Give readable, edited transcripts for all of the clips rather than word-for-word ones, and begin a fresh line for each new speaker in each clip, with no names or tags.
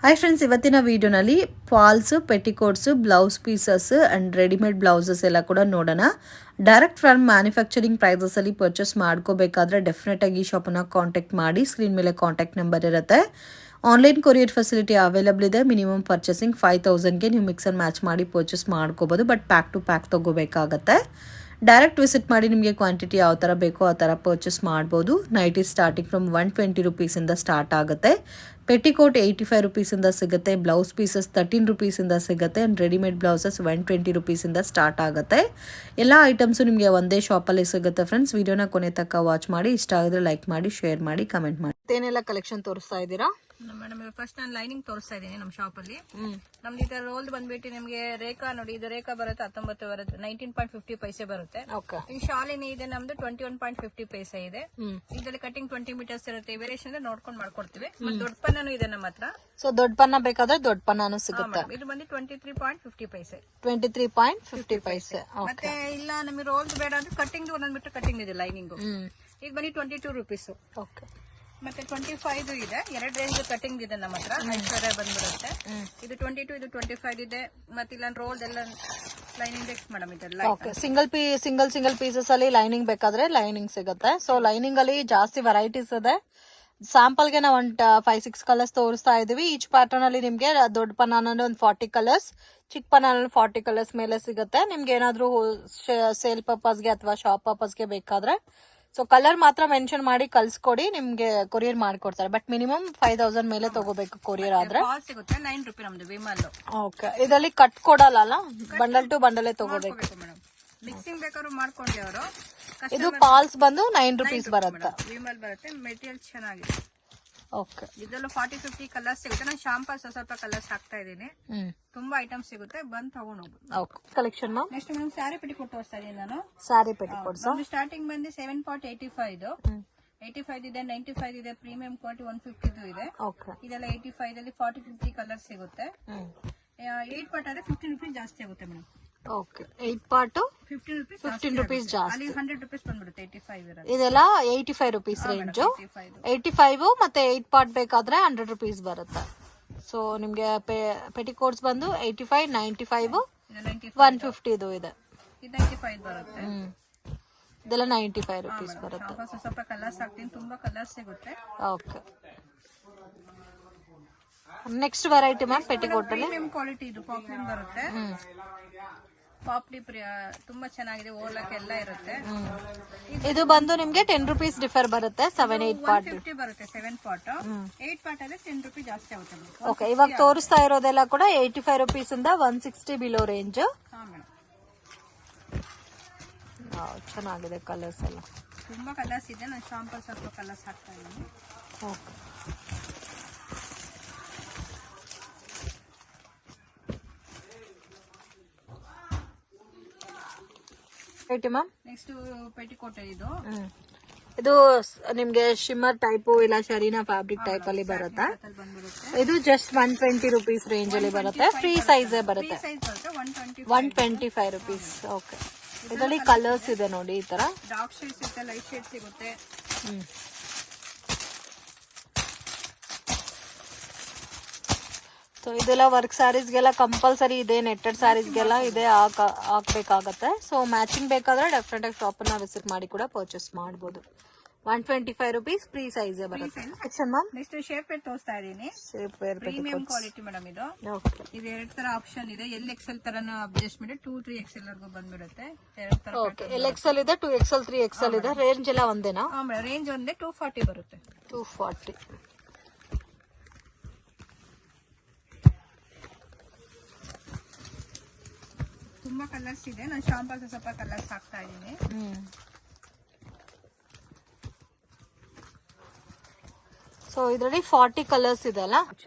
Hi friends, ಇವತ್ತಿನ ವಿಡಿಯೋನಲ್ಲಿ falls, petticoats, blouse pieces and readymade blouses ಎಲ್ಲ ಕೂಡ ನೋಡೋಣ. ಡೈರೆಕ್ಟ್ ಫ್ರಮ್ ಮ್ಯಾನುಫ್ಯಾಕ್ಚರಿಂಗ್ ಪ್ರೈಸಸ್ ಅಲ್ಲಿ ಪರ್ಚೇಸ್ ಮಾಡ್ಕೋಬೇಕಾದ್ರೆ ಡೆಫಿನೆಟ್ ಆಗಿ ಈ ಶಾಪನ್ನ ಕಾಂಟ್ಯಾಕ್ಟ್ ಮಾಡಿ. ಸ್ಕ್ರೀನ್ ಮೇಲೆ ಕಾಂಟ್ಯಾಕ್ಟ್ ನಂಬರ್ ಇರುತ್ತೆ. ಆನ್ಲೈನ್ ಕೊರಿಯರ್ ಫೆಸಿಲಿಟಿ ಅವೈಲಬಲ್ ಇದೆ. ಮಿನಿಮಮ್ ಪರ್ಚೇಸಿಂಗ್ 5000ಗೆ ನೀವು ಮಿಕ್ಸ್ ಅಂಡ್ ಮ್ಯಾಚ್ ಮಾಡಿ ಪರ್ಚೇಸ್ ಮಾಡ್ಕೋಬಹುದು. ಬಟ್ ಪ್ಯಾಕ್ ಟು ಪ್ಯಾಕ್ ತಗೋಬೇಕಾಗತ್ತೆ. ಡೈರೆಕ್ಟ್ ವಿಸಿಟ್ ಮಾಡಿ ನಿಮಗೆ ಕ್ವಾಂಟಿಟಿ ಯಾವ ಥರ ಬೇಕೋ ಆ ಥರ ಪರ್ಚೇಸ್ ಮಾಡ್ಬೋದು. ನೈಟಿ ಸ್ಟಾರ್ಟಿಂಗ್ ಫ್ರಮ್ 120 ರುಪೀಸಿಂದ ಸ್ಟಾರ್ಟ್ ಆಗುತ್ತೆ. ಪೆಟಿಕೋಟ್ 85 ರುಪೀಸಿಂದ ಸಿಗುತ್ತೆ. ಬ್ಲೌಸ್ ಪೀಸಸ್ 13 ರುಪೀಸಿಂದ ಸಿಗುತ್ತೆ. ಆ್ಯಂಡ್ ರೆಡಿಮೇಡ್ ಬ್ಲೌಸಸ್ 120 ರುಪೀಸಿಂದ ಸ್ಟಾರ್ಟ್ ಆಗುತ್ತೆ. ಎಲ್ಲ ಐಟಮ್ಸು ನಿಮಗೆ ಒಂದೇ ಶಾಪಲ್ಲಿ ಸಿಗುತ್ತೆ ಫ್ರೆಂಡ್ಸ್. ವಿಡಿಯೋನ ಕೊನೆ ತನಕ ವಾಚ್ ಮಾಡಿ. ಇಷ್ಟ ಆಗಿದ್ರೆ ಲೈಕ್ ಮಾಡಿ, ಶೇರ್ ಮಾಡಿ, ಕಮೆಂಟ್ ಮಾಡಿ. ಏನೆಲ್ಲ ಕಲೆಕ್ಷನ್ ತೋರಿಸ್ತಾ ಇದ್ದೀರಾ
ಮೇಡಮ್? ಫಸ್ಟ್ ನಾನು ಲೈನಿಂಗ್ ತೋರಿಸ್ತಾ ಇದ್ದೀನಿ ನಮ್ಮ ಶಾಪ್ ಅಲ್ಲಿ. ನಮ್ದು ಇದರ ರೋಲ್ ಬಂದ್ಬಿಟ್ಟು ನಿಮಗೆ ರೇಖಾ ನೋಡಿ, ಇದು ರೇಖಾ ಬರುತ್ತೆ 19 ಬರುತ್ತೆ, 19.50 ಪೈಸೆ ಬರುತ್ತೆ. ಈ ಶಾಲಿನಿ ಇದೆ ನಮ್ದು 21.50 ಪೈಸೆ ಇದೆ. ಇದರಲ್ಲಿ ಕಟಿಂಗ್ 20 ಮೀಟರ್ಸ್ ಇರುತ್ತೆ. ವೇರಿಯೇಷನ್ ನೋಡ್ಕೊಂಡು ಮಾಡ್ಕೊಡ್ತೀವಿ. ದೊಡ್ಡ ಪನ್ನನು ಇದೆ ನಮ್ಮ ಹತ್ರ.
ಸೊ ದೊಡ್ಡ ಪನ್ನ ಬೇಕಾದ್ರೆ ದೊಡ್ಡ ಪನ್ನಾನು ಸಿಗುತ್ತೆ.
ಇದು ಬಂದು 23.50 ಪೈಸೆ.
23.50 ಪೈಸೆ.
ಮತ್ತೆ ಇಲ್ಲ ನಮಗೆ ರೋಲ್ಸ್ ಬೇಡ ಅಂದ್ರೆ ಕಟಿಂಗ್ ಒಂದೊಂದ್ಬಿಟ್ಟು ಕಟಿಂಗ್ ಇದೆ ಲೈನಿಂಗ್. ಇದು ಬಂದು 22 ರುಪೀಸ್.
ಓಕೆ.
ಮತ್ತೆ 25 ಇದೆ. ಎರಡು ರೇಂಜ್ ಕಟಿಂಗ್ ಇದೆ ನಮ್ಮ ಹತ್ರ. ಐಶ್ವರ್ಯ ಬಂದ್ಬಿಡುತ್ತೆ. ಇದು 22, ಇದು 25 ಇದೆ. ಮತ್ತೆ ಇಲ್ಲ ರೋಲ್ ಎಲ್ಲ ಲೈನಿಂಗ್ ಮೇಡಮ್ ಇದೆಲ್ಲ.
ಓಕೆ. ಸಿಂಗಲ್ ಪೀಸಸ್ ಅಲ್ಲಿ ಲೈನಿಂಗ್ ಬೇಕಾದ್ರೆ ಲೈನಿಂಗ್ ಸಿಗುತ್ತೆ. ಸೊ ಲೈನಿಂಗ್ ಅಲ್ಲಿ ಜಾಸ್ತಿ ವೆರೈಟೀಸ್ ಇದೆ. ಸ್ಯಾಂಪಲ್ ಗೆ ನಾವು ಒಂದು 5-6 ಕಲರ್ಸ್ ತೋರಿಸ್ತಾ ಇದೀವಿ. ಈಚ್ ಪ್ಯಾಟರ್ನ್ ಅಲ್ಲಿ ನಿಮ್ಗೆ ದೊಡ್ಡ ಪನ್ನಾನಲ್ಲಿ ಒಂದು 40 ಕಲರ್ಸ್, ಚಿಕ್ಕ ಪನ್ನಾನಲ್ಲಿ 40 ಕಲರ್ಸ್ ಮೇಲೆ ಸಿಗುತ್ತೆ. ನಿಮ್ಗೆ ಏನಾದ್ರು ಸೇಲ್ ಪರ್ಪಸ್ಗೆ ಅಥವಾ ಶಾಪ್ ಪರ್ಪಸ್ಗೆ ಬೇಕಾದ್ರೆ ಸೊ ಕಲರ್ ಮಾತ್ರ ಮೆನ್ಷನ್ ಮಾಡಿ ಕಳ್ಸ್ಕೊಡಿ, ನಿಮ್ಗೆ ಕೊರಿಯರ್ ಮಾಡ್ಕೊಡ್ತಾರೆ. ಬಟ್ ಮಿನಿಮಮ್ 5000 ಮೇಲೆ ತಗೋಬೇಕು ಕೊರಿಯರ್ ಆದ್ರೆ.
ಸಿಗುತ್ತೆ 9 ರೂಪಾಯಿ ನಮ್ದು ವಿಮಲ್.
ಓಕೆ. ಇದರಲ್ಲಿ ಕಟ್ ಕೊಡಲ್ಲ, ಬಂಡಲ್ ಟು ಬಂಡಲೇ ತಗೋಬೇಕು.
ಮಿಕ್ಸಿಂಗ್ ಬೇಕಾದ್ರೂ ಮಾಡ್ಕೊಂಡೆ ಅವರು.
ಇದು ಪಾಲ್ಸ್ ಬಂದು 9 ರುಪೀಸ್ ಬರುತ್ತೆ.
ವಿಮಲ್ ಬರುತ್ತೆ. ಮೆಟೀರಿಯಲ್ ಚೆನ್ನಾಗಿದೆ.
ಓಕೆ.
ಇದೆಲ್ಲ 40-50 ಕಲರ್ಸ್ ಸಿಗುತ್ತೆ. ನಾನು ಶಾಂಪಾ ಸ್ವಲ್ಪ ಕಲರ್ಸ್ ಹಾಕ್ತಾ ಇದ್ದೀನಿ. ತುಂಬಾ ಐಟಮ್ ಸಿಗುತ್ತೆ, ಬಂದ್ ತಗೊಂಡ್ ಹೋಗ್ಬೋದು.
Collection
next madam sari petticoat ತೋರಿಸ್ತಾ ಇದ್ದೀನಿ ನಾನು.
ಸ್ಯಾರಿ ಪೆಟಿಕೋಟ್ಸ್
ಸ್ಟಾರ್ಟಿಂಗ್ ಬಂದು 7.85 85 ಇದೆ, 95 ಇದೆ, ಪ್ರೀಮಿಯಂ ಕ್ವಾಲಿಟಿ 150 ಇದೆ. ಇದೆಲ್ಲ 85 ಅಲ್ಲಿ 40-50 ಕಲರ್ ಸಿಗುತ್ತೆ. 8 ಪಾರ್ಟ್ ಆದ್ರೆ 15 ರುಪೀಸ್ ಜಾಸ್ತಿ ಆಗುತ್ತೆ ಮೇಡಮ್.
ಓಕೆ. 8 ಪಾರ್ಟ್
15 ರುಪೀಸ್ ಜಾಸ್ತಿ. 100 ರುಪೀಸ್ ಬಂದ್ಬಿಡುತ್ತೆ. 85 ಇರೋದು.
ಇದೆಲ್ಲ 85 ರುಪೀಸ್ ರೇಂಜ್. 85 ಮತ್ತೆ 8 ಪಾರ್ಟ್ ಬೇಕಾದ್ರೆ 100 ರುಪೀಸ್ ಬರುತ್ತೆ. ಸೊ ನಿಮ್ಗೆ ಪೆಟಿಕೋಟ್ಸ್ ಬಂದು 85, 95, 150 ಇದು ಇದೆ.
95 ಬರುತ್ತೆ.
ಇದೆಲ್ಲ 95 ರುಪೀಸ್ ಬರುತ್ತೆ.
ಸ್ವಲ್ಪ ಕಲರ್ಸ್ ಹಾಕ್ತೀನಿ, ತುಂಬಾ ಕಲರ್ಸ್ ಸಿಗುತ್ತೆ.
Okay. Next variety ma'am petticoat ಅಲ್ಲಿ
ಪ್ರೀಮಿಯಂ ಕ್ವಾಲಿಟಿ ಇದು ಪಾಪ್ಲಿನ್ ಬರುತ್ತೆ. ಪಾಪ್ಲಿ ತುಂಬಾ ಚೆನ್ನಾಗಿದೆ. ಓಲಕ್ ಎಲ್ಲ ಇರುತ್ತೆ.
ಇದು ಬಂದು ನಿಮ್ಗೆ 10 ರುಪೀಸ್ ಡಿಫರ್ ಬರುತ್ತೆ. 7-8 ಪಾರ್ಟ್
150 ಬರುತ್ತೆ. 7 ಪಾರ್ಟ್ 8 ಪಾರ್ಟ್ ಆದ್ರೆ 10 ರುಪೀಸ್ ಜಾಸ್ತಿ ಆಗುತ್ತೆ.
ಓಕೆ. ಇವಾಗ ತೋರಿಸ್ತಾ ಇರೋದೆಲ್ಲ ಕೂಡ 85 ರುಪೀಸ್ ಇಂದ 160 ಬಿಲೋ ರೇಂಜ್. ಚೆನ್ನಾಗಿದೆ ಕಲರ್ಸ್ ಎಲ್ಲ.
ತುಂಬಾ ಕಲರ್ಸ್ ಇದೆ. ನಾನು ಶಾಂಪಲ್ ಸ್ವಲ್ಪ ಕಲರ್ಸ್ ಹಾಕ್ತಾ ಇದ್ದೀನಿ.
ಓಕೆ.
ನೆಕ್ಸ್ಟ್ ಪೆಟಿಕೋಟ್
ಇದು ನಿಮ್ಗೆ ಶಿಮ್ಮರ್ ಟೈಪ್ ಇಲ್ಲ ಶರೀನಾ ಫ್ಯಾಬ್ರಿಕ್ ಟೈಪ್ ಅಲ್ಲಿ ಬರುತ್ತೆ. ಇದು ಜಸ್ಟ್ 120 ರುಪೀಸ್ ರೇಂಜ್ ಅಲ್ಲಿ ಬರುತ್ತೆ. ಫ್ರೀ ಸೈಜ್ ಬರುತ್ತೆ. 125 ರುಪೀಸ್. ಓಕೆ. ಇದರಲ್ಲಿ ಕಲರ್ಸ್ ಇದೆ ನೋಡಿ. ಈ ತರ
ಡಾರ್ಕ್ ಶೇಡ್ಸ್ ಇರುತ್ತೆ, ಲೈಟ್ ಶೇಡ್ ಸಿಗುತ್ತೆ.
ಸೊ ಇದೆಲ್ಲ ವರ್ಕ್ ಸ್ಯಾರೀಸ್ಗೆಲ್ಲ ಕಂಪಲ್ಸರಿ ಇದೆ. ನೆಟ್ಟೆಡ್ ಸ್ಯಾರೀಸ್ಗೆಲ್ಲ ಇದೆ ಹಾಕ್ಬೇಕಾಗತ್ತೆ. ಸೊ ಮ್ಯಾಚಿಂಗ್ ಬೇಕಾದ್ರೆ ಡೆಫಿನೆಟ್ ಆಗಿ ಶಾಪ್ ನ ವಿಸಿಟ್ ಮಾಡಿ ಕೂಡ ಪರ್ಚೇಸ್ ಮಾಡಬಹುದು. 125 ರುಪೀಸ್ ಫ್ರೀ ಸೈಜ್ ಬರುತ್ತೆ.
ನೆಕ್ಸ್ಟ್ ಶೇಪ್ ವೇರ್ ತೋರಿಸ್ತಾ ಇದೀನಿ.
Shape wear
premium quality madam ಇದು. ಇದು 2 ತರ ಆಪ್ಷನ್ ಇದೆ. LXL ತರನು ಅಡ್ಜಸ್ಟ್ಮೆಂಟ್ 2-3XL ವರ್ಗೂ ಬಂದ್ಬಿಡುತ್ತೆ. 2 ತರ.
ಓಕೆ. LXL ಇದೆ, 2XL, 3XL ಇದೆ. ರೇಂಜ್ ಎಲ್ಲ ಒಂದೇನಾ?
ರೇಂಜ್ ಒಂದೇ. 240 ಬರುತ್ತೆ.
240.
ತುಂಬಾ ಕಲರ್ಸ್ ಇದೆ. ನಾನು ಶಾಂಪಲ್ ಸ್ವಲ್ಪ ಕಲರ್ಸ್ ಹಾಕ್ತಾ ಇದ್ದೀನಿ.
ಸೊ ಇದರಲ್ಲಿ 40 ಕಲರ್ಸ್ ಇದೆ ಅಲ್ಲ?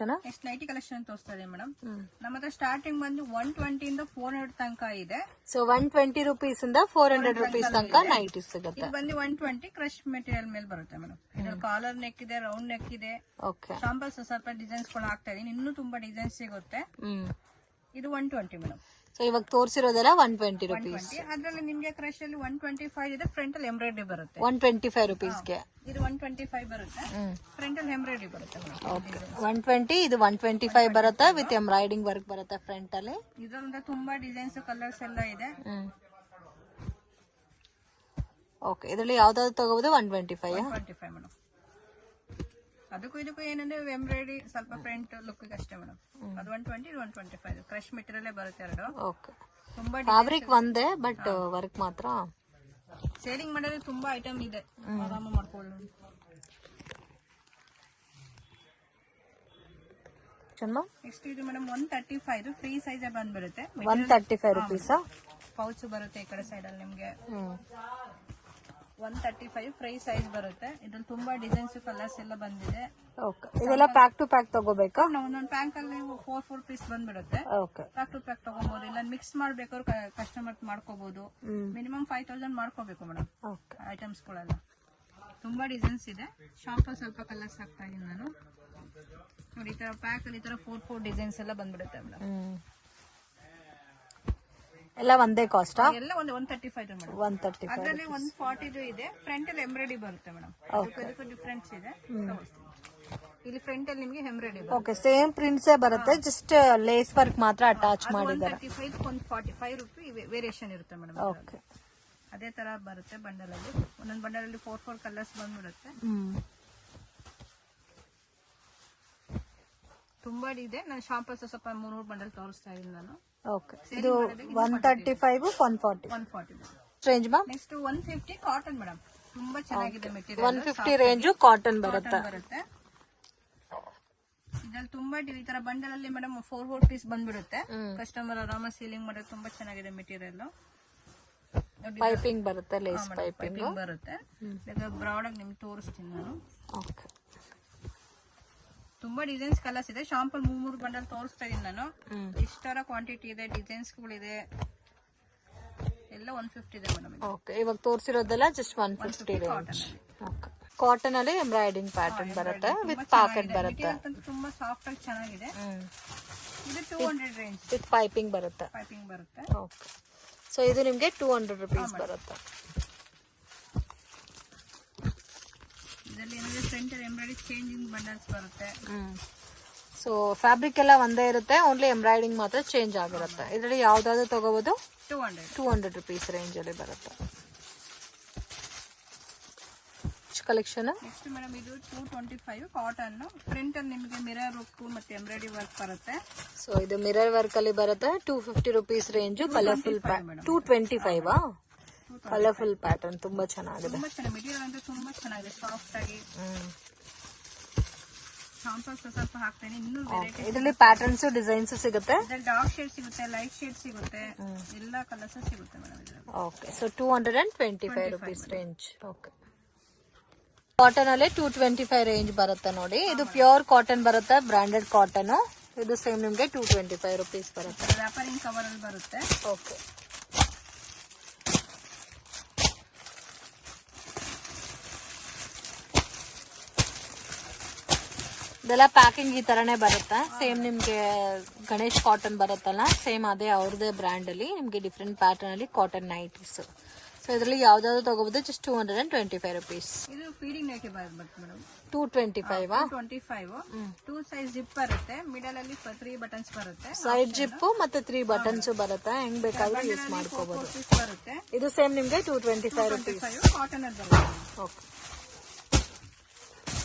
ಎಷ್ಟು ನೈಟಿ ಕಲೆಕ್ಷನ್ ತೋರಿಸ್ತಾ ಇದೆ ಮೇಡಮ್. ನಮ್ಮ ಹತ್ರ ಸ್ಟಾರ್ಟಿಂಗ್ ಬಂದು 120 ಇಂದ 400 ತನಕ ಇದೆ.
ಸೊ 120 ರುಪೀಸ್ ಇಂದ 400 ರುಪೀಸ್ ತನಕ ನೈಟಿ ಸಿಗುತ್ತೆ.
ಇದು ಬಂದು 120 ಕ್ರಶ್ ಮೆಟೀರಿಯಲ್ ಮೇಲೆ ಬರುತ್ತೆ ಮೇಡಮ್. ಇದ್ರಲ್ಲಿ ಕಾಲರ್ ನೆಕ್ ಇದೆ, ರೌಂಡ್ ನೆಕ್ ಇದೆ.
ಓಕೆ.
ಶಾಂಪಲ್ಸ್ ಸ್ವಲ್ಪ ಡಿಸೈನ್ಸ್ ಗಳು ಹಾಕ್ತಾ ಇದೀನಿ. ಇನ್ನೂ ತುಂಬಾ ಡಿಸೈನ್ಸ್ ಸಿಗುತ್ತೆ. ಇದು 120 ಮೇಡಮ್.
ಸೊ ಇವಾಗ ತೋರಿಸಿರೋದೆಲ್ಲ 120 ರುಪೀಸ್.
ಅದ್ರಲ್ಲಿ ನಿಮ್ಗೆ ಕ್ರಶ್ ಅಲ್ಲಿ 125 ಇದೆ, ಫ್ರಂಟ್ ಅಲ್ಲಿ ಎಂಬ್ರಾಯ್ಡ್ರಿ ಬರುತ್ತೆ.
125 ರುಪೀಸ್ಗೆ
ಇದು 125 ಬರುತ್ತೆ, ಫ್ರಂಟ್ ಅಲ್ಲಿ ಎಂಬ್ರಾಯ್ಡ್ರಿ ಬರುತ್ತೆ.
120, ಇದು 125 ಬರುತ್ತೆ ವಿತ್ ಎಂಬ್ರಾಯ್ಡಿಂಗ್ ವರ್ಕ್ ಬರುತ್ತೆ ಫ್ರಂಟ್ ಅಲ್ಲಿ.
ಇದರಿಂದ ತುಂಬಾ ಡಿಸೈನ್ಸ್ ಕಲರ್ಸ್ ಎಲ್ಲ ಇದೆ.
ಓಕೆ, ಇದರಲ್ಲಿ ಯಾವ್ದಾದ್ರು ತಗೋಬಹುದು? 125
ಮೇಡಮ್. ಅದಕ್ಕೂ ಇದಕ್ಕೂ ಏನಂದ್ರೆ ಎಂಬ್ರಾಯ್ಡ್ರಿ ಸ್ವಲ್ಪ ಫ್ರಂಟ್ ಲುಕ್ ಅಷ್ಟೇ ಮೇಡಮ್. ಅದು 120, 125 ಕ್ರಶ್ ಮೆಟೀರಿಯಲ್ ಬರುತ್ತೆ ಎರಡು.
ಓಕೆ,
ತುಂಬಾ
ಫ್ಯಾಬ್ರಿಕ್ ಒಂದೇ ಬಟ್ ವರ್ಕ್ ಮಾತ್ರ.
ಸೇಲಿಂಗ್ ಮಾಡಿದ್ರೆ ತುಂಬಾ ಐಟಮ್ ಇದೆ, ಆರಾಮ ಮಾಡ್ಕೊಳ್ಳಿ. ನೆಕ್ಸ್ಟ್ ಇದು ಮೇಡಮ್ 135 ಫ್ರೀ ಸೈಜ್ ಬಂದ್ಬಿಡುತ್ತೆ.
135 ರುಪೀಸ್.
ಪೌಚ್ ಬರುತ್ತೆ ಈ ಕಡೆ ಸೈಡ್ ಅಲ್ಲಿ ನಿಮ್ಗೆ. 135 ಫ್ರೀ ಸೈಜ್ ಬರುತ್ತೆ. ಇದ್ರಲ್ಲಿ ತುಂಬಾ ಡಿಸೈನ್ಸ್ ಕಲರ್ಸ್ ಎಲ್ಲ ಬಂದಿದೆ.
ಓಕೆ, ಇದೆಲ್ಲ ಪ್ಯಾಕ್ ಟು ಪ್ಯಾಕ್ ತಗೋಬೇಕಾ?
ಒಂದೊಂದು ಪ್ಯಾಕ್ ಅಲ್ಲಿ 4 ಪೀಸ್ ಬಂದ್ಬಿಡುತ್ತೆ.
ಓಕೆ,
ಪ್ಯಾಕ್ ಟು ಪ್ಯಾಕ್ ತಗೋಬಹುದು, ಇಲ್ಲ ಮಿಕ್ಸ್ ಮಾಡ್ಬೇಕಾದ್ರೆ ಕಸ್ಟಮರ್ ಮಾಡ್ಕೋಬಹುದು. ಮಿನಿಮಮ್ 5000 ಮಾಡ್ಕೋಬೇಕು ಮೇಡಮ್ ಐಟಮ್ಸ್ ಗಳೆಲ್ಲ. ತುಂಬಾ ಡಿಸೈನ್ಸ್ ಇದೆ. ಶಾಪ್ ಸ್ವಲ್ಪ ಕಲರ್ಸ್ ಹಾಕ್ತಾ ಇದೀನಿ ನಾನು ನೋಡಿ. ಈ ತರ ಪ್ಯಾಕ್ ಅಲ್ಲಿ ಈ ತರ 4 ಡಿಸೈನ್ಸ್ ಎಲ್ಲ ಬಂದ್ಬಿಡುತ್ತೆ ಮೇಡಮ್.
ಎಲ್ಲ ಒಂದೇ ಕಾಸ್ಟ್?
ಎಲ್ಲ ಒಂದು 135 ಮೇಡಮ್.
135.
ಅದರಲ್ಲಿ 140 ಇದೆ. ಫ್ರಂಟ್ ಅಲ್ಲಿ ಎಂಬ್ರಾಯ್ಡ್ರಿ ಬರುತ್ತೆ ಮೇಡಮ್. ಅದಕ್ಕೂ ಡಿಫರೆನ್ಸ್ ಇದೆ. ಇಲ್ಲಿ ಫ್ರಂಟ್ ಅಲ್ಲಿ ನಿಮಗೆ ಎಂಬ್ರಾಯ್ಡ್ರಿ.
ಓಕೆ, ಸೇಮ್ ಪ್ರಿಂಟ್ಸ್ ಬರುತ್ತೆ, ಜಸ್ಟ್ ಲೇಸ್ ವರ್ಕ್ ಮಾತ್ರ ಅಟ್ಯಾಚ್ ಮಾಡಿದ್ದಾರೆ.
135 145 ರೂಪಿ ವೇರಿಯೇಷನ್ ಇರುತ್ತೆ ಮೇಡಮ್.
ಓಕೆ,
ಅದೇ ತರ ಬರುತ್ತೆ ಬಂಡಲ್ ಅಲ್ಲಿ. ಒಂದೊಂದು ಬಂಡಲ್ ಅಲ್ಲಿ 4 ಕಲರ್ಸ್ ಬಂದ್ಬಿಡುತ್ತೆ. ತುಂಬಾ ಇದೆ. ನಾನು ಶಾಪ್ ಅಲ್ಲಿ ಸ್ವಲ್ಪ 3 ಬಂಡಲ್ ತೋರಿಸ್ತಾ ಇದ್ದೀನಿ ನಾನು.
ಓಕೆ, ಇದು 135 140 ರೇಂಜ್ ಮಾ.
Next 150 cotton madam. ತುಂಬಾ ಚೆನ್ನಾಗಿದೆ ಮೆಟೀರಿಯಲ್.
150 ರೇಂಜ್ ಕಾಟನ್ ಬರುತ್ತೆ.
ಇದ್ರಲ್ಲಿ ತುಂಬಾ ಈ ತರ ಬಂಡಲ್ ಅಲ್ಲಿ ಮೇಡಮ್ 4 ಪೀಸ್ ಬಂದ್ಬಿಡುತ್ತೆ. ಕಸ್ಟಮರ್ ಆರಾಮ ಸೀಲಿಂಗ್ ಮಾಡೋದು. ತುಂಬಾ ಚೆನ್ನಾಗಿದೆ ಮೆಟೀರಿಯಲ್.
ಪೈಪಿಂಗ್ ಬರುತ್ತೆ, ಲೇಸ್ ಪೈಪಿಂಗ್
ಬರುತ್ತೆ. ಬ್ರಾಡ್ ಆಗಿ ನಿಮ್ಗೆ ತೋರಿಸ್ತೀನಿ ನಾನು.
ಓಕೆ,
ತುಂಬಾ ಡಿಸೈನ್ಸ್ ಕಲರ್ಸ್ ಇದೆ. ಶಾಂಪಲ್ 3 ಬಂಡಲ್ ತೋರಿಸ್ತಾ ಇದೀನಿ ನಾನು. ಇಷ್ಟರ ಕ್ವಾಂಟಿಟಿ ಇದೆ, ಡಿಸೈನ್ಸ್ ಗಳಿದೆ. ಎಲ್ಲ 150 ಇದೆ ಮೇಡಮ್.
ಓಕೆ, ಇವಾಗ ತೋರಿಸಿರೋದೆಲ್ಲ ಜಸ್ಟ್ 150 ರೇಂಜ್. ಓಕೆ, ಕಾಟನ್ ಅಲ್ಲಿ ಎಂಬ್ರಾಯ್ಡಿಂಗ್ ಪ್ಯಾಟರ್ನ್ ಬರುತ್ತೆ ವಿತ್ ಪಾಕೆಟ್ ಬರುತ್ತೆ.
ತುಂಬಾ ಸಾಫ್ಟ್ ಆಗಿ ಚೆನ್ನಾಗಿದೆ. ಇದು 200 ರೇಂಜ್
ವಿತ್ ಪೈಪಿಂಗ್ ಬರುತ್ತೆ. ಓಕೆ, ಸೊ ಇದು ನಿಮ್ಗೆ 200 ರುಪೀಸ್ ಬರುತ್ತೆ.
ಇದರಲ್ಲಿ ಏನಿದೆ ಫ್ರಂಟ್ ಎಂಬ್ರಾಯ್ಡಿಂಗ್ ಚೇಂಜಿಂಗ್ ಬಂಡಲ್ಸ್ ಬರುತ್ತೆ.
ಸೊ ಫ್ಯಾಬ್ರಿಕ್ ಎಲ್ಲ ಒಂದೇ ಇರುತ್ತೆ, ಓನ್ಲಿ ಎಂಬ್ರಾಯ್ಡಿಂಗ್ ಮಾತ್ರ ಚೇಂಜ್ ಆಗಿರುತ್ತೆ. ಇದರಲ್ಲಿ ಯಾವ್ದಾದ್ರು ತಗೋಬಹುದು? 200 ರುಪೀಸ್ ರೇಂಜ್ ಅಲ್ಲಿ ಬರುತ್ತೆ. ಕಲೆಕ್ಷನ್
ನೆಕ್ಸ್ಟ್ ಮೇಡಮ್ ಇದು 225 ಕಾಟನ್. ಫ್ರಂಟ್ ಅಲ್ಲಿ ನಿಮಗೆ ಮಿರರ್ ವರ್ಕ್ ಮತ್ತೆ ಎಂಬ್ರಾಯ್ಡಿಂಗ್ ವರ್ಕ್ ಬರುತ್ತೆ.
ಸೊ ಇದು ಮಿರರ್ ವರ್ಕ್ ಅಲ್ಲಿ ಬರುತ್ತೆ. 250 rupees range. Colourful 225 colourful pattern ತುಂಬಾ ಚೆನ್ನಾಗಿದೆ.
ಮೆಟೀರಿಯಲ್ ಅಂದ್ರೆ ತುಂಬಾ ಚೆನ್ನಾಗಿದೆ, ಸಾಫ್ಟ್ ಆಗಿ. ಸ್ವಲ್ಪ ಹಾಕ್ತೇನೆ. ಇನ್ನೂ
ಇದರಲ್ಲಿ ಪ್ಯಾಟರ್ನ್ಸ್ ಡಿಸೈನ್ಸ್ ಸಿಗುತ್ತೆ.
ಡಾರ್ಕ್ ಶೇಡ್ ಸಿಗುತ್ತೆ, ಲೈಟ್ ಶೇಡ್ ಸಿಗುತ್ತೆ, ಎಲ್ಲ ಕಲರ್ಸ್ ಸಿಗುತ್ತೆ madam.
Okay, so 225 rupees range. Okay, cotton ಅಲ್ಲಿ 225 ರೇಂಜ್ ಬರುತ್ತೆ ನೋಡಿ. ಇದು ಪ್ಯೂರ್ ಕಾಟನ್ ಬರುತ್ತೆ, ಬ್ರಾಂಡೆಡ್ ಕಾಟನ್. ಇದು ಸೇಮ್ ನಿಮ್ಗೆ 225 ರುಪೀಸ್ ಬರುತ್ತೆ.
ವ್ಯಾಪಾರಿಂಗ್ ಕವರ್ ಅಲ್ಲಿ ಬರುತ್ತೆ.
ಓಕೆ, ಇದೆಲ್ಲ ಪ್ಯಾಕಿಂಗ್ ಈ ತರನೇ ಬರುತ್ತೆ. ಸೇಮ್ ನಿಮ್ಗೆ ಗಣೇಶ್ ಕಾಟನ್ ಬರುತ್ತಲ್ಲ, ಸೇಮ್ ಅದೇ ಅವ್ರದೇ ಬ್ರ್ಯಾಂಡ್ ಅಲ್ಲಿ ನಿಮ್ಗೆ ಡಿಫ್ರೆಂಟ್ ಪ್ಯಾಟರ್ನ್ ಅಲ್ಲಿ ಕಾಟನ್ ನೈಟೀಸ್. ಸೊ ಇದರಲ್ಲಿ ಯಾವ್ದಾದ್ರು ತಗೋಬಹುದು. Just 225 rupees.
ಇದು ಫೀಡಿಂಗ್ ನೈಟಿ ಬರುತ್ತೆ ಮೇಡಮ್.
225
2 ಸೈಜ್ ಜಿಪ್ ಬರುತ್ತೆ. ಮಿಡಲ್ ಅಲ್ಲಿ 3 ಬಟನ್ಸ್ ಬರುತ್ತೆ.
ಸೈಡ್ ಜಿಪ್ ಮತ್ತೆ 3 ಬಟನ್ಸ್ ಬರುತ್ತೆ. ಹೆಂಗ್ ಬೇಕಾದ್ರೂ ಯೂಸ್ ಮಾಡ್ಕೋಬಹುದು.
ಬರುತ್ತೆ.
ಇದು ಸೇಮ್ ನಿಮ್ಗೆ 225 ರುಪೀಸ್.
ಕಾಟನ್ ಅಲ್ಲಿ ಬರುತ್ತೆ.
ಓಕೆ,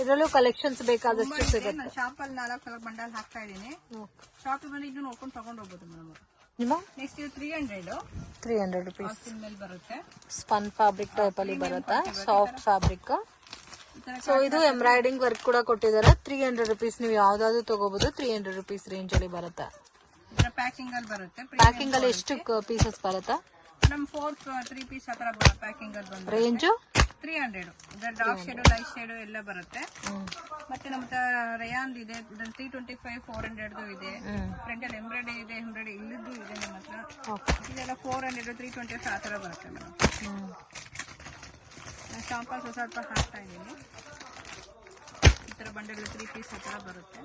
ಇದರಲ್ಲೂ ಕಲೆಕ್ಷನ್ಸ್ ಬೇಕಾದಷ್ಟು ಸಿಗುತ್ತೆ.
ನಾನು ಶಾಪ್ ಅಲ್ಲಿ 4 ಕಲರ್ ಬಂಡಲ್ ಹಾಕ್ತಾ ಇದೀನಿ. ಶಾಪ್ ಬಂದು ಇದು ನೋಡ್ಕೊಂಡು ತಗೊಂಡು ಹೋಗ್ಬೋದು ಮೇಡಮ್. ನೆಕ್ಸ್ಟ್ ಇದು 300
ರುಪೀಸ್
ಮೇಲೆ ಬರುತ್ತೆ.
ಸ್ಪನ್ ಫ್ಯಾಬ್ರಿಕ್ ಟೈಪ್ ಅಲ್ಲಿ ಬರುತ್ತೆ, ಸಾಫ್ಟ್ ಫ್ಯಾಬ್ರಿಕ್. ಸೊ ಇದು ಎಂಬ್ರಾಯ್ಡಿಂಗ್ ವರ್ಕ್ ಕೂಡ ಕೊಟ್ಟಿದ್ದಾರೆ. 300 ರುಪೀಸ್. ನೀವು ಯಾವ್ದಾದ್ರು ತಗೋಬಹುದು. 300 ರುಪೀಸ್ ರೇಂಜ್ ಅಲ್ಲಿ ಬರುತ್ತೆ.
ಪ್ಯಾಕಿಂಗ್ ಅಲ್ಲಿ ಬರುತ್ತೆ.
ಪ್ಯಾಕಿಂಗ್ ಅಲ್ಲಿ ಎಷ್ಟು ಪೀಸಸ್ ಬರುತ್ತೆ?
ನಮ್ 3 ಪೀಸ್ ಆತರ ಪ್ಯಾಕಿಂಗ್ ಅಲ್ಲಿ ಬಂದ್ರೆ
range
300. Dark shade, light shade ಎಲ್ಲ ಬರುತ್ತೆ. ಮತ್ತೆ ನಮ್ಮ ರಯಾನ್ ಇದೆ. 325 400 ಇದೆ. ಫ್ರಂಟ್ ಅಲ್ಲಿ ಎಂಬ್ರಾಯ್ಡರಿ ಇದೆ, ಎಂಬ್ರಾಯ್ಡರಿ ಇಲ್ಲದ್ದು ಇದೆ ನಮ್ಮ ಹತ್ರ. ಇದೆಲ್ಲ 400 325 ಆತರ ಬರುತ್ತೆ ಮೇಡಮ್. ನಾನು ಶಾಂಪಲ್ ಸ್ವಲ್ಪ ಹಾಕ್ತಾ ಇದ್ದೀನಿ. ಈ ತರ ಬಂಡಲ್ 3 ಪೀಸ್ ಆತರ ಬರುತ್ತೆ.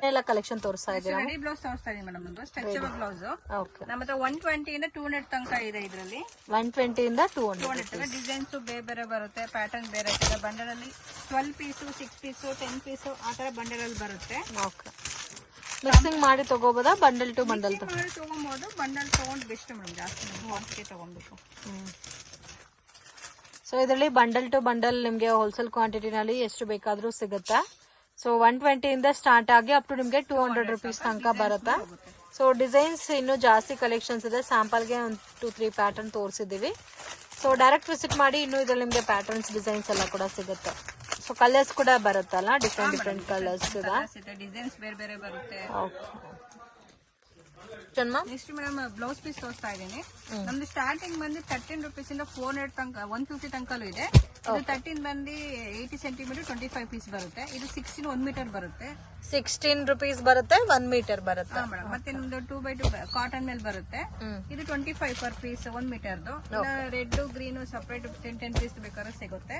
ಎಲ್ಲ ಕಲೆಕ್ಷನ್ ತೋರಿಸ್ತಾ ಇದ್ದೀರಾ?
ರೆಡಿ ಬ್ಲೌಸ್ ತೋರಿಸ್ತಾ ಇದೀನಿ ಮೇಡಮ್. ನಮ್ದು ಸ್ಟ್ರೆಚಬಲ್ ಬ್ಲೌಸ್
ಓಕೆ.
ನಮ್ಮ ಹತ್ರ 120 ಇಂದ 200 ತನಕ ಇದೆ. ಇದರಲ್ಲಿ
120 ಇಂದ 200
ಡಿಸೈನ್ಸ್ ಬೇರೆ ಬೇರೆ ಬರುತ್ತೆ, ಪ್ಯಾಟರ್ನ್ ಬೇರೆ ಇರುತ್ತೆ. ಬಂಡಲ್ ಅಲ್ಲಿ 12 ಪೀಸು, 6 ಪೀಸು, 10 ಪೀಸು ಆ ತರ ಬಂಡಲ್ ಅಲ್ಲಿ ಬರುತ್ತೆ.
ಓಕೆ. ಮಿಕ್ಸಿಂಗ್ ಮಾಡಿ ತಗೋಬೋದಾ? ಬಂಡಲ್ ಟು ಬಂಡಲ್
ಮಾಡಿ ತಗೊಬಹುದು. ಬಂಡಲ್ ತಗೊಂಡು ಬೆಸ್ಟ್ ಮೇಡಮ್, ಜಾಸ್ತಿ ಹಾಕಿ ತಗೊಬೇಕು.
ಸೊ ಇದರಲ್ಲಿ ಬಂಡಲ್ ಟು ಬಂಡಲ್ ನಿಮ್ಗೆ ಹೋಲ್ಸೇಲ್ ಕ್ವಾಂಟಿಟಿನಲ್ಲಿ ಎಷ್ಟು ಬೇಕಾದ್ರೂ ಸಿಗುತ್ತೆ. ಸೊ 120 ಇಂದ ಸ್ಟಾರ್ಟ್ ಆಗಿ ಅಪ್ ಟು ನಿಮ್ಗೆ 200 ರುಪೀಸ್ ತನಕ ಬರುತ್ತೆ. ಸೊ ಡಿಸೈನ್ಸ್ ಇನ್ನು ಜಾಸ್ತಿ ಕಲೆಕ್ಷನ್ಸ್ ಇದೆ. ಸ್ಯಾಂಪಲ್ಗೆ ಒಂದು 2-3 ಪ್ಯಾಟರ್ನ್ ತೋರಿಸಿದೀವಿ. ಸೊ ಡೈರೆಕ್ಟ್ ವಿಸಿಟ್ ಮಾಡಿ. ಇನ್ನು ಇದ್ರಲ್ಲಿ ನಿಮ್ಗೆ ಪ್ಯಾಟರ್ನ್ಸ್ ಡಿಸೈನ್ಸ್ ಎಲ್ಲ ಕೂಡ ಸಿಗುತ್ತೆ. ಸೊ ಕಲರ್ಸ್ ಕೂಡ ಬರುತ್ತಲ್ಲ, ಡಿಫ್ರೆಂಟ್ ಕಲರ್ಸ್ ಇದೆ,
ಡಿಸೈನ್ಸ್ ಬೇರೆ ಬೇರೆ ಬರುತ್ತೆ. ನೆಕ್ಸ್ಟ್ ಮೇಡಮ್ ಬ್ಲೌಸ್ ಪೀಸ್ ತೋರಿಸ್ತಾ ಇದ್ದೀನಿ. ನಮ್ದು ಸ್ಟಾರ್ಟಿಂಗ್ ಬಂದು 13 ರುಪೀಸ್ ಇಂದ 400 ತನಕ 150 ತನಕಲ್ಲೂ ಇದೆ. ಇದು 13 ಬಂದು 80 ಸೆಂಟಿಮೀಟರ್ 25 ಪೀಸ್ ಬರುತ್ತೆ. ಇದು 16 1 ಮೀಟರ್ ಬರುತ್ತೆ. 16
ರುಪೀಸ್ ಬರುತ್ತೆ, 1 ಮೀಟರ್ ಬರುತ್ತೆ.
ಮತ್ತೆ ನಮ್ದು 2x2 ಕಾಟನ್ ಮೇಲೆ ಬರುತ್ತೆ. ಇದು 25 ಪರ್ ಪೀಸ್ 1 ಮೀಟರ್ದು. ರೆಡ್ ಗ್ರೀನ್ ಸಪರೇಟ್ 10 ಪೀಸ್ ಬೇಕಾದ್ರೆ ಸಿಗುತ್ತೆ.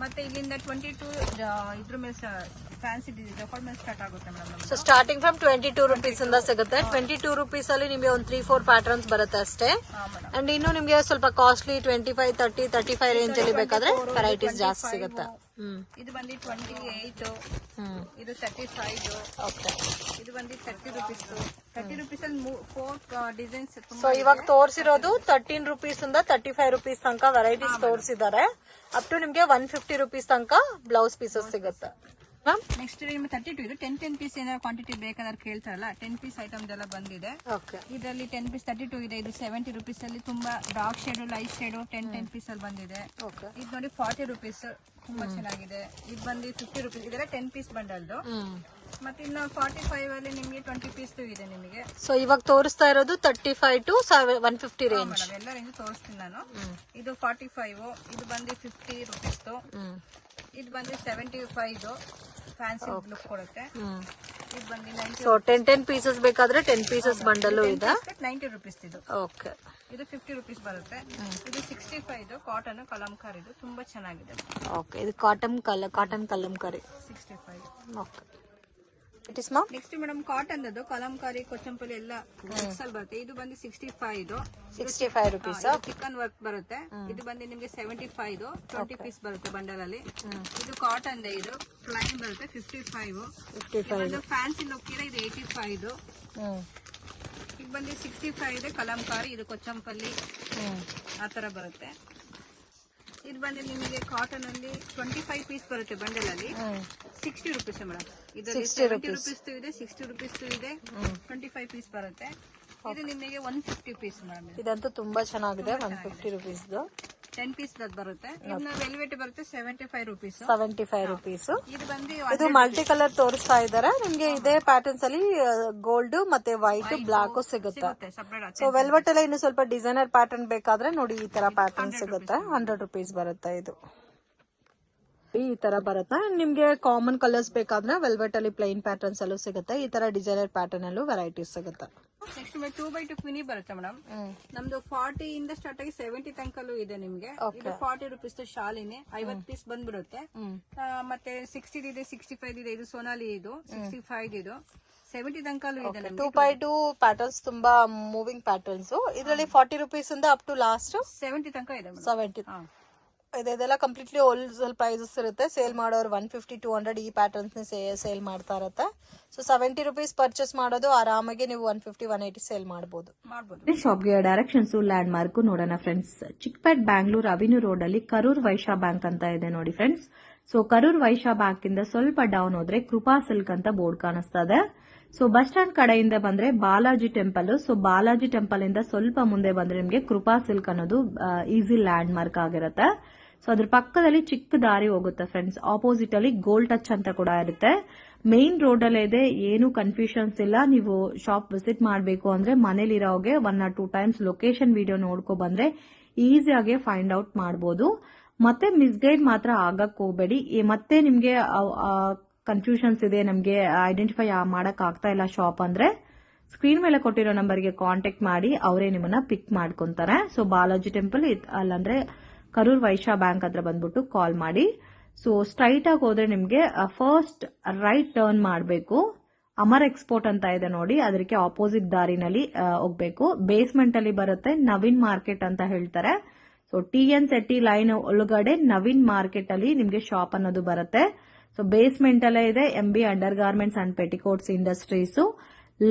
ಮತ್ತೆ ಇಲ್ಲಿಂದ 22 ಇದ್ರ ಮೇಲೆ ಫ್ಯಾನ್ಸಿ ಡಿಫಾಲ್ಟ್ ಮೇಲೆ ಸ್ಟಾರ್ಟ್ ಆಗುತ್ತೆ madam.
So starting from 22 rupees ಇಂದ ಸಿಗುತ್ತೆ. 22 ರುಪೀಸ್ ಅಲ್ಲಿ ನಿಮಗೆ ಒಂದು 3-4 ಪ್ಯಾಟರ್ನ್ಸ್ ಬರುತ್ತೆ ಅಷ್ಟೇ. ಅಂಡ್ ಇನ್ನು ನಿಮಗೆ ಸ್ವಲ್ಪ ಕಾಸ್ಟ್ಲಿ 25, 30, 35 ರೇಂಜ್ ಅಲ್ಲಿ ಬೇಕಾದ್ರೆ ವೆರೈಟೀಸ್ ಜಾಸ್ತಿ ಸಿಗುತ್ತೆ.
ಇದು ಬಂದು 28, ಇದು 35, ಇದು ಬಂದು 30 ರುಪೀಸ್. 30 ರುಪೀಸ್ ಅಲ್ಲಿ 4 ಡಿಸೈನ್ಸ್.
ಸೊ ಇವಾಗ ತೋರಿಸಿರೋದು 13 ರುಪೀಸ್ ಇಂದ 35 ರುಪೀಸ್ ತನಕ ವೆರೈಟೀಸ್ ತೋರಿಸಿದ್ದಾರೆ. ಅಪ್ ಟು ನಿಮ್ಗೆ 150 ರುಪೀಸ್ ತನಕ ಬ್ಲೌಸ್ ಪೀಸಸ್ ಸಿಗುತ್ತೆ.
ನೆಕ್ಸ್ಟ್ ನಿಮ್ಗೆ 32 ಇದು 10 ಪೀಸ್ ಏನಾದ್ರು ಕ್ವಾಂಟಿಟಿ ಬೇಕಾದ್ರೆ ಕೇಳ್ತಾರಲ್ಲ, 10 ಪೀಸ್ ಐಟಮ್ಸ್ ಎಲ್ಲ ಬಂದಿದೆ. ಇದರಲ್ಲಿ 10 ಪೀಸ್ 32 ಇದೆ. ಇದು 70 ರುಪೀಸ್ ಅಲ್ಲಿ ತುಂಬಾ dark shade, light shade 10 piece ಅಲ್ಲಿ ಬಂದಿದೆ. ಇದು ನೋಡಿ 40 ರುಪೀಸ್, ತುಂಬಾ ಚೆನ್ನಾಗಿದೆ. ಇದು ಬಂದು 50 ರುಪೀಸ್. ಇದೆಲ್ಲ 10 ಪೀಸ್ ಬಂಡಲ್ದು. ಮತ್ತೆ ಇನ್ನು 45 ಅಲ್ಲಿ ನಿಮ್ಗೆ 20 ಪೀಸ್ ಇದೆ ನಿಮಗೆ.
ಸೊ ಇವಾಗ ತೋರಿಸ್ತಾ ಇರೋದು 35 ಟು 150 ರೇಂಜ್.
ಎಲ್ಲ ರೇಂಜ್ ತೋರಿಸ್ತೀನಿ ನಾನು. ಇದು 45, ಇದು ಬಂದು 50 ರುಪೀಸ್, ಇದು ಬಂದು 75 ಫ್ಯಾನ್ಸಿ ಲುಕ್ ಕೊಡುತ್ತೆ. ಇದು ಬಂದು 90.
ಸೊ 10 ಪೀಸಸ್ ಬೇಕಾದ್ರೆ 10 ಪೀಸಸ್ ಬಂಡಲ್ ಇದೆ.
90 ರುಪೀಸ್ ಇದು.
ಓಕೆ.
ಇದು 50 ರುಪೀಸ್ ಬರುತ್ತೆ. ಇದು 65 ಕಾಟನ್ ಕಲಂಕಾರಿ, ಇದು ತುಂಬಾ ಚೆನ್ನಾಗಿದೆ.
ಓಕೆ. ಇದು cotton Kalamkari
65.
Okay. It is ma'am.
Next madam cotton ಅದು ಕಲಂಕಾರಿ ಕೊಚ್ಚಂಪಲ್ಲಿ ಎಲ್ಲ ಮಿಕ್ಸ್ ಅಲ್ಲಿ ಬರುತ್ತೆ. ಇದು ಬಂದು
65 ರುಪೀಸ್.
ಚಿಕನ್ ವರ್ಕ್ ಬರುತ್ತೆ. ಇದು ಬಂದು ನಿಮ್ಗೆ 75, 20 ಪೀಸ್ ಬರುತ್ತೆ ಬಂಡಲ್ ಅಲ್ಲಿ. ಇದು ಕಾಟನ್ ಇದು ಪ್ಲೈನ್ ಬರುತ್ತೆ 55. ಫ್ಯಾನ್ಸಿ ಲುಕ್ ಇದೆ. ಇದು 85. ಇದು ಬಂದು 65 ಇದೆ ಕಲಂಕಾರಿ, ಇದು ಕೊಚ್ಚಂಪಲ್ಲಿ ಆತರ ಬರುತ್ತೆ. ಇದು ಬಂದು ನಿಮಗೆ ಕಾಟನ್ ಅಲ್ಲಿ 25 ಪೀಸ್ ಬರುತ್ತೆ ಬಂಡಲ್ ಅಲ್ಲಿ. 60 ರುಪೀಸ್ ಮೇಡಮ್. ಇದರಲ್ಲಿ 70 ರುಪೀಸ್ ಇದೆ, 60 ರುಪೀಸ್ ಇದೆ, 25 ಪೀಸ್ ಬರುತ್ತೆ. ಇದು ನಿಮಗೆ 150 ಪೀಸ್ ಮೇಡಮ್.
ಇದಂತೂ ತುಂಬಾ ಚೆನ್ನಾಗಿದೆ. 150 ರುಪೀಸ್
10 ಪೀಸ್ ಬರುತ್ತೆ. ಇನ್ನು ವೆಲ್ವೆಟ್ ಬರುತ್ತೆ 75 ರುಪೀಸ್.
75 ರುಪೀಸ್.
ಇದು ಬಂದು
ಇದು ಮಲ್ಟಿ ಕಲರ್ ತೋರಿಸ್ತಾ ಇದ್ದಾರೆ ನಿಮ್ಗೆ. ಇದೇ ಪ್ಯಾಟರ್ನ್ಸ್ ಅಲ್ಲಿ ಗೋಲ್ಡ್ ಮತ್ತೆ ವೈಟ್ ಬ್ಲಾಕ್ ಸಿಗುತ್ತೆ. ಸೊ ವೆಲ್ವೆಟ್ ಎಲ್ಲ ಇನ್ನು ಸ್ವಲ್ಪ ಡಿಸೈನರ್ ಪ್ಯಾಟರ್ನ್ ಬೇಕಾದ್ರೆ ನೋಡಿ ಈ ತರ ಪ್ಯಾಟರ್ನ್ ಸಿಗುತ್ತೆ. 100 ರುಪೀಸ್ ಬರುತ್ತೆ. ಇದು ಈ ತರ ಬರುತ್ತೆ. ನಿಮ್ಗೆ ಕಾಮನ್ ಕಲರ್ಸ್ ಬೇಕಾದ್ರೆ ವೆಲ್ವೆಟ್ ಅಲ್ಲಿ ಪ್ಲೈನ್ ಪ್ಯಾಟರ್ನ್ಸ್ ಅಲ್ಲೂ ಸಿಗುತ್ತೆ. ಈ ತರ ಡಿಸೈನರ್ ಪ್ಯಾಟರ್ನ್ ಅಲ್ಲೂ ವೆರೈಟೀಸ್ ಸಿಗುತ್ತೆ.
ನೆಕ್ಸ್ಟ್ 2x2 ಮಿನಿ ಬರುತ್ತೆ ಮೇಡಮ್. ನಮ್ದು 40 ಇಂದ ಸ್ಟಾರ್ಟ್ ಆಗಿ 70 ತನಕಲ್ಲೂ ಇದೆ ನಿಮ್ಗೆ. ಇದು 40 ರುಪೀಸ್ ಶಾಲಿನೇ 50 ಪೀಸ್ ಬಂದ್ಬಿಡುತ್ತೆ. ಮತ್ತೆ 60 ಇದೆ, 65 ಇದೆ. ಇದು ಸೋನಾಲಿ, ಇದು 65 ಇದು 70 ತನಕಲ್ಲೂ ಇದೆ.
2x2 ಪ್ಯಾಟರ್ನ್ಸ್ ತುಂಬಾ ಮೂವಿಂಗ್ ಪ್ಯಾಟರ್ನ್ಸ್. ಇದರಲ್ಲಿ 40 ರುಪೀಸ್ ಇಂದ ಅಪ್ ಟು ಲಾಸ್ಟ್
70 ತನಕ ಇದೆ.
70 ಇದೆಲ್ಲ ಕಂಪ್ಲೀಟ್ಲಿ ಹೋಲ್ಸೇಲ್ ಪ್ರೈಸಸ್ ಇರುತ್ತೆ. ಸೇಲ್ ಮಾಡೋರು 150-200 ಈ ಪ್ಯಾಟರ್ನ್ಸ್ ಸೇಲ್ ಮಾಡ್ತಾ ಇರುತ್ತೆ. ಸೊ 70 ರುಪೀಸ್ ಪರ್ಚೇಸ್ ಮಾಡೋದು ಆರಾಮಾಗಿ ನೀವು 150-180 ಸೇಲ್ ಮಾಡಬಹುದು. ಶಾಪ್ಗೆ ಡೈರೆಕ್ಷನ್ಸ್ ಲ್ಯಾಂಡ್ ಮಾರ್ಕ್ ನೋಡೋಣ friends. Chickpet Bangalore avenue road ಅಲ್ಲಿ ಕರೂರ್ ವೈಶ್ಯ ಬ್ಯಾಂಕ್ ಅಂತ ಇದೆ ನೋಡಿ friends. So Karur Vysya bank ಇಂದ ಸ್ವಲ್ಪ ಡೌನ್ ಹೋದ್ರೆ ಕೃಪಾ ಸಿಲ್ಕ್ ಅಂತ ಬೋರ್ಡ್ ಕಾಣಿಸ್ತಾ ಇದೆ. ಸೊ ಬಸ್ ಸ್ಟ್ಯಾಂಡ್ ಕಡೆಯಿಂದ ಬಂದ್ರೆ Balaji temple. So Balaji temple ಇಂದ ಸ್ವಲ್ಪ ಮುಂದೆ ಬಂದ್ರೆ ನಿಮ್ಗೆ ಕೃಪಾ ಸಿಲ್ಕ್ ಅನ್ನೋದು ಈಸಿ ಲ್ಯಾಂಡ್ ಮಾರ್ಕ್ ಆಗಿರುತ್ತೆ. ಸೊ ಅದ್ರ ಪಕ್ಕದಲ್ಲಿ ಚಿಕ್ಕ ದಾರಿ ಹೋಗುತ್ತೆ ಫ್ರೆಂಡ್ಸ್. ಆಪೋಸಿಟ್ ಅಲ್ಲಿ ಗೋಲ್ಡ್ ಟಚ್ ಅಂತ ಕೂಡ ಇರುತ್ತೆ. ಮೇನ್ ರೋಡ್ ಅಲ್ಲೇ ಇದೆ. ಏನು ಕನ್ಫ್ಯೂಷನ್ಸ್ ಇಲ್ಲ. ನೀವು ಶಾಪ್ ವಿಸಿಟ್ ಮಾಡಬೇಕು ಅಂದ್ರೆ ಮನೇಲಿರೋಗೆ 1 or 2 ಟೈಮ್ಸ್ ಲೊಕೇಶನ್ ವಿಡಿಯೋ ನೋಡ್ಕೊ ಬಂದ್ರೆ ಈಸಿಯಾಗಿ ಫೈಂಡ್ ಔಟ್ ಮಾಡಬಹುದು. ಮತ್ತೆ ಮಿಸ್ಗೈಡ್ ಮಾತ್ರ ಆಗಕ್ ಹೋಗ್ಬೇಡಿ. ಮತ್ತೆ ನಿಮ್ಗೆ ಕನ್ಫ್ಯೂಷನ್ಸ್ ಇದೆ, ನಮ್ಗೆ ಐಡೆಂಟಿಫೈ ಮಾಡಕ್ ಆಗ್ತಾ ಇಲ್ಲ ಶಾಪ್ ಅಂದ್ರೆ ಸ್ಕ್ರೀನ್ ಮೇಲೆ ಕೊಟ್ಟಿರೋ ನಂಬರ್ಗೆ ಕಾಂಟ್ಯಾಕ್ಟ್ ಮಾಡಿ ಅವರೇ ನಿಮ್ಮನ್ನ ಪಿಕ್ ಮಾಡ್ಕೊಂತಾರೆ. So Balaji temple ಅಲ್ಲಂದ್ರೆ Karur Vysya bank ಹತ್ರ ಬಂದ್ಬಿಟ್ಟು ಕಾಲ್ ಮಾಡಿ. ಸೊ ಸ್ಟ್ರೈಟ್ ಆಗಿ ಹೋದ್ರೆ ನಿಮ್ಗೆ ಫಸ್ಟ್ ರೈಟ್ ಟರ್ನ್ ಮಾಡಬೇಕು. ಅಮರ್ ಎಕ್ಸ್ಪೋರ್ಟ್ ಅಂತ ಇದೆ ನೋಡಿ, ಅದಕ್ಕೆ ಆಪೋಸಿಟ್ ದಾರಿನಲ್ಲಿ ಹೋಗ್ಬೇಕು. ಬೇಸ್ಮೆಂಟ್ ಅಲ್ಲಿ ಬರುತ್ತೆ, ನವೀನ್ ಮಾರ್ಕೆಟ್ ಅಂತ ಹೇಳ್ತಾರೆ. ಸೊ TN ಶೆಟ್ಟಿ ಲೈನ್ ಒಳಗಡೆ ನವೀನ್ ಮಾರ್ಕೆಟ್ ಅಲ್ಲಿ ನಿಮ್ಗೆ ಶಾಪ್ ಅನ್ನೋದು ಬರುತ್ತೆ. ಸೊ ಬೇಸ್ಮೆಂಟ್ ಅಲ್ಲೇ ಇದೆ MB under garments and petticoats industries.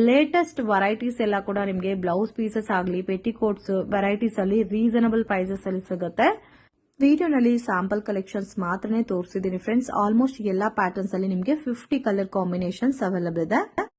Latest varieties ಎಲ್ಲ ಕೂಡ ನಿಮ್ಗೆ ಬ್ಲೌಸ್ ಪೀಸಸ್ ಆಗಲಿ ಪೆಟಿಕೋಟ್ಸ್ ವೆರೈಟೀಸ್ ಅಲ್ಲಿ ರೀಸನಬಲ್ ಪ್ರೈಸಸ್ ಅಲ್ಲಿ ಸಿಗುತ್ತೆ. ವಿಡಿಯೋನಲ್ಲಿ ಸ್ಯಾಂಪಲ್ ಕಲೆಕ್ಷನ್ಸ್ ಮಾತ್ರನೇ ತೋರಿಸಿದ್ದೀನಿ ಫ್ರೆಂಡ್ಸ್. ಆಲ್ಮೋಸ್ಟ್ ಎಲ್ಲಾ ಪ್ಯಾಟರ್ನ್ಸ್ ಅಲ್ಲಿ ನಿಮಗೆ 50 ಕಲರ್ ಕಾಂಬಿನೇಷನ್ಸ್ ಅವೈಲಬಲ್ ಇದೆ.